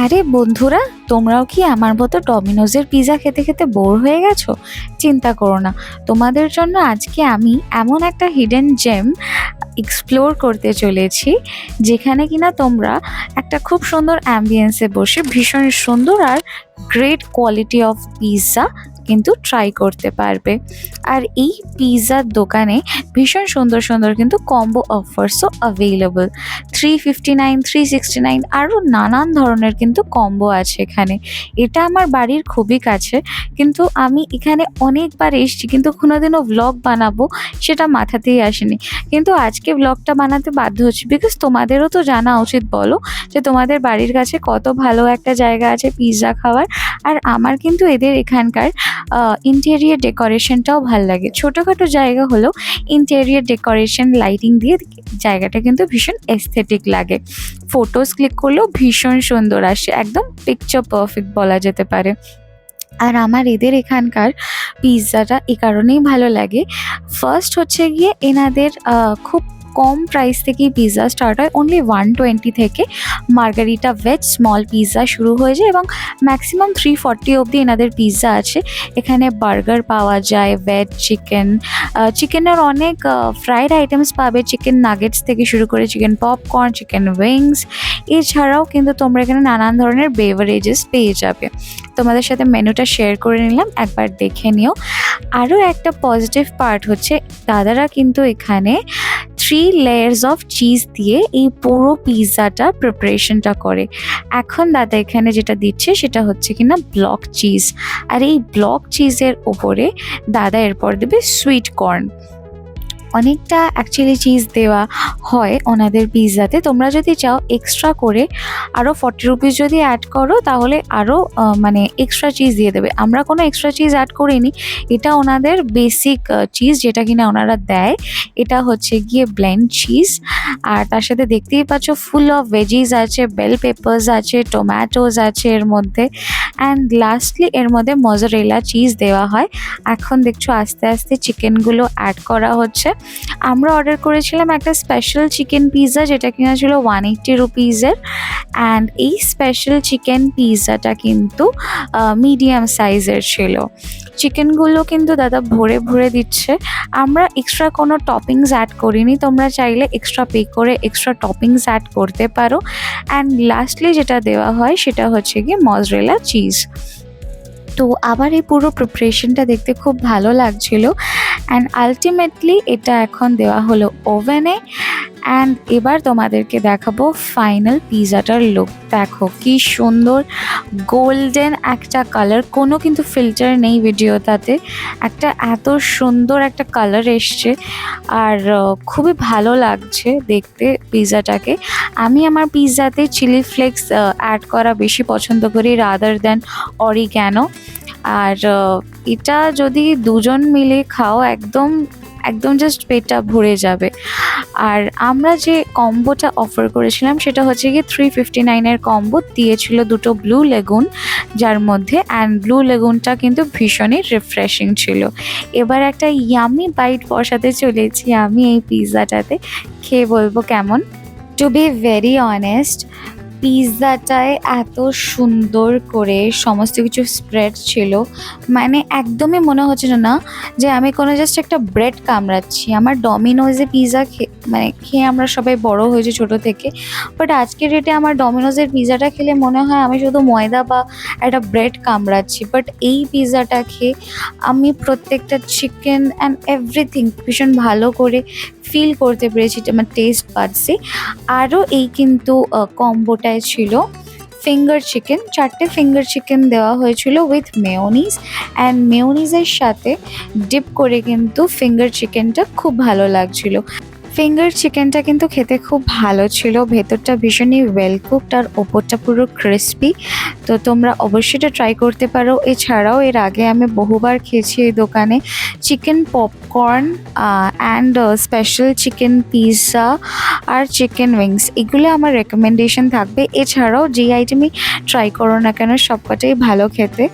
আরে বন্ধুরা, তোমরাও কি আমার মতো ডমিনোজের পিৎজা খেতে খেতে বোর হয়ে গেছো? চিন্তা করো না, তোমাদের জন্য আজকে আমি এমন একটা হিডেন জেম এক্সপ্লোর করতে চলেছি, যেখানে কিনা তোমরা একটা খুব সুন্দর অ্যাম্বিয়েন্সে বসে ভীষণ সুন্দর are great quality of pizza কিন্তু ট্রাই করতে পারবে। আর এই পিৎজার দোকানে ভীষণ সুন্দর সুন্দর কিন্তু কম্বো অফার্সও অ্যাভেলেবল। 359, 369 আরও নানান ধরনের কিন্তু কম্বো আছে এখানে। এটা আমার বাড়ির খুবই কাছে, কিন্তু আমি এখানে অনেকবার এসেছি, কিন্তু কোনোদিনও ভ্লগ বানাবো সেটা মাথাতেই আসেনি। কিন্তু আজকে ভ্লগটা বানাতে বাধ্য হচ্ছি, বিকজ তোমাদেরও তো জানা উচিত, বলো, যে তোমাদের বাড়ির কাছে কত ভালো একটা জায়গা আছে পিৎজা খাওয়ার। আর আমার কিন্তু এদের এখানকার ইন্টেরিয়ার ডেকোরেশনটাও ভাল লাগে। ছোটোখাটো জায়গা হলেও ইন্টেরিয়ার ডেকোরেশন লাইটিং দিয়ে জায়গাটা কিন্তু ভীষণ এস্থেটিক লাগে। ফটোস ক্লিক করলেও ভীষণ সুন্দর আসে, একদম পিকচার পারফেক্ট বলা যেতে পারে। আর আমার এদের এখানকার পিৎজাটা এই কারণেই ভালো লাগে। ফার্স্ট হচ্ছে গিয়ে এনাদের খুব কম প্রাইস থেকেই পিৎজা স্টার্ট হয়। অনলি 120 থেকে মার্গারিটা ভেজ স্মল পিৎজা শুরু হয়ে যায়, এবং ম্যাক্সিমাম 340 অবধি এনাদের পিৎজা আছে। এখানে বার্গার পাওয়া যায়, ভেজ চিকেনের অনেক ফ্রাইড আইটেমস পাবে, চিকেন নাগেটস থেকে শুরু করে চিকেন পপকর্ন, চিকেন উইংস। এছাড়াও কিন্তু তোমরা এখানে নানান ধরনের বেভারেজেস পেয়ে যাবে। তোমাদের সাথে মেনুটা শেয়ার করে নিলাম, একবার দেখে নিও। আরও একটা পজিটিভ পার্ট হচ্ছে দাদারা কিন্তু এখানে 3 লেয়ার্স অফ চিজ দিয়ে এই পুরো পিৎজাটা প্রিপারেশনটা করে। এখন দাদা এখানে যেটা দিচ্ছে সেটা হচ্ছে কিনা ব্লক চিজ, আর এই ব্লক চিজের ওপরে দাদা এরপর দেবে সুইট কর্ন। অনেকটা অ্যাকচুয়ালি চিজ দেওয়া হয় ওনাদের পিৎজাতে। তোমরা যদি চাও এক্সট্রা করে আরও 40 রুপিস যদি অ্যাড করো, তাহলে আরও মানে এক্সট্রা চিজ দিয়ে দেবে। আমরা কোনো এক্সট্রা চিজ অ্যাড করিনি, এটা ওনাদের বেসিক চিজ যেটা কিনা ওনারা দেয়। এটা হচ্ছে গিয়ে ব্লেন্ড চিজ, আর তার সাথে দেখতেই পাচ্ছ ফুল অফ ভেজিস আছে, বেল পেপার্স আছে, টোম্যাটোস আছে এর মধ্যে, অ্যান্ড লাস্টলি এর মধ্যে মজারেলা চিজ দেওয়া হয়। এখন দেখছো আস্তে আস্তে চিকেনগুলো অ্যাড করা হচ্ছে। আমরা অর্ডার করেছিলাম একটা স্পেশাল চিকেন পিৎজা, যেটা কিনা ছিল 180 রুপিসের, অ্যান্ড এই স্পেশাল চিকেন পিৎজাটা কিন্তু মিডিয়াম সাইজের ছিল। চিকেনগুলো কিন্তু দাদা ভরে ভরে দিচ্ছে। আমরা এক্সট্রা কোনো টপিংস অ্যাড করিনি, তোমরা চাইলে এক্সট্রা পে করে এক্সট্রা টপিংস অ্যাড করতে পারো। অ্যান্ড লাস্টলি যেটা দেওয়া হয় সেটা হচ্ছে গিয়ে মজারেলা চিজ। তো আবার এই পুরো প্রিপারেশনটা দেখতে খুব ভালো লাগছিল। অ্যান্ড আলটিমেটলি এটা এখন দেওয়া হলো ওভেনে। অ্যান্ড এবার তোমাদেরকে দেখাবো ফাইনাল পিৎজাটার লুক। দেখো কি সুন্দর গোল্ডেন একটা কালার, কোনো কিন্তু ফিল্টার নেই ভিডিওটাতে। একটা এত সুন্দর একটা কালার এসছে, আর খুবই ভালো লাগছে দেখতে পিৎজাটাকে। আমি আমার পিৎজাতে চিলি ফ্লেক্স অ্যাড করা বেশি পছন্দ করি রাদার দ্যান অরিগ্যানো। আর এটা যদি দুজন মিলে খাও একদম একদম জাস্ট পেটটা ভরে যাবে। আর আমরা যে কম্বোটা অফার করেছিলাম সেটা হচ্ছে গিয়ে 359-এর কম্বো দিয়েছিল দুটো ব্লু লেগুন, যার মধ্যে অ্যান্ড ব্লু লেগুনটা কিন্তু ভীষণই রিফ্রেশিং ছিল। এবার একটা ইয়ামি বাইট বসাতে চলেছি আমি এই পিৎজাটাতে, খেয়ে বলবো কেমন। টু বি ভেরি অনেস্ট, পিৎজাটায় এত সুন্দর করে সমস্ত কিছু স্প্রেড ছিল, মানে একদমই মনে হচ্ছে না যে আমি কোনো জাস্ট একটা ব্রেড কামড়াচ্ছি। আমার ডমিনোজে পিৎজা খেয়ে আমরা সবাই বড় হয়েছে ছোট থেকে, বাট আজকের ডেটে আমার ডমিনোজের পিৎজাটা খেলে মনে হয় আমি শুধু ময়দা বা একটা ব্রেড কামড়াচ্ছি। বাট এই পিৎজাটা খেয়ে আমি প্রত্যেকটা চিকেন অ্যান্ড এভরিথিং ভীষণ ভালো করে ফিল করতে পেরেছি আমার টেস্ট বাডসে। আরও এই কিন্তু কম্বোটায় ছিল ফিঙ্গার চিকেন, 4টে ফিঙ্গার চিকেন দেওয়া হয়েছিল উইথ মেয়োনিজ, অ্যান্ড মেয়োনিজের সাথে ডিপ করে কিন্তু ফিঙ্গার চিকেনটা খুব ভালো লাগছিল। ফিঙ্গার চিকেনটা কিন্তু খেতে খুব ভালো ছিল, ভেতরটা ভীষণই ওয়েল কুকড আর ওপরটা পুরো ক্রিস্পি। তো তোমরা অবশ্যই এটা ট্রাই করতে পারো। এছাড়াও এর আগে আমি বহুবার খেয়েছি এই দোকানে chicken popcorn and special chicken pizza আর চিকেন উইংস, এগুলো আমার রেকমেন্ডেশন থাকবে। এছাড়াও যে আইটেমই ট্রাই করো না কেন সবকটাই ভালো খেতে,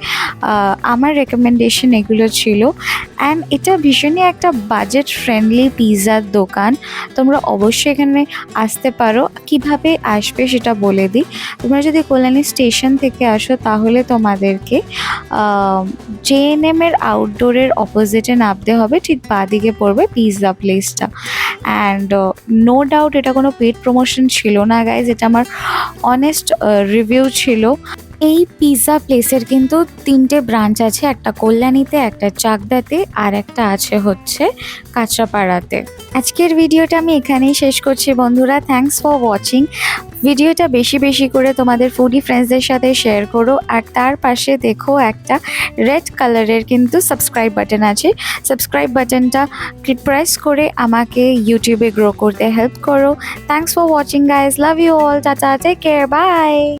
আমার রেকমেন্ডেশন এগুলো ছিল। অ্যান্ড এটা ভীষণই একটা বাজেট ফ্রেন্ডলি পিৎজার দোকান। তোমরা অবশ্যই এখানে আসতে পারো। কিভাবে আসবে সেটা বলে দিই। তোমরা যদি কল্যাণী স্টেশন থেকে আসো তাহলে তোমাদেরকে জেএনএম এর আউটডোরের অপোজিটে নামতে হবে, ঠিক বাঁদিকে পড়বে পিৎজা প্লেসটা। অ্যান্ড নো ডাউট এটা কোনো পেড প্রমোশন ছিল না গাইজ, এটা আমার অনেস্ট রিভিউ ছিল। এই পিৎজা প্লেসের কিন্তু 3টে ব্রাঞ্চ আছে, একটা কল্যাণীতে, একটা চাকদাতে, আর একটা আছে হচ্ছে কাঁচরাপাড়াতে। আজকের ভিডিওটা আমি এখানেই শেষ করছি বন্ধুরা। Thanks for watching. ভিডিওটা বেশি বেশি করে তোমাদের ফুডি ফ্রেন্ডসদের সাথে শেয়ার করো। আর তার পাশে দেখো একটা রেড কালারের কিন্তু সাবস্ক্রাইব বাটন আছে, সাবস্ক্রাইব বাটনটা প্রেস করে আমাকে ইউটিউবে গ্রো করতে হেল্প করো। Thanks for watching guys, love you all, tata, take care, by.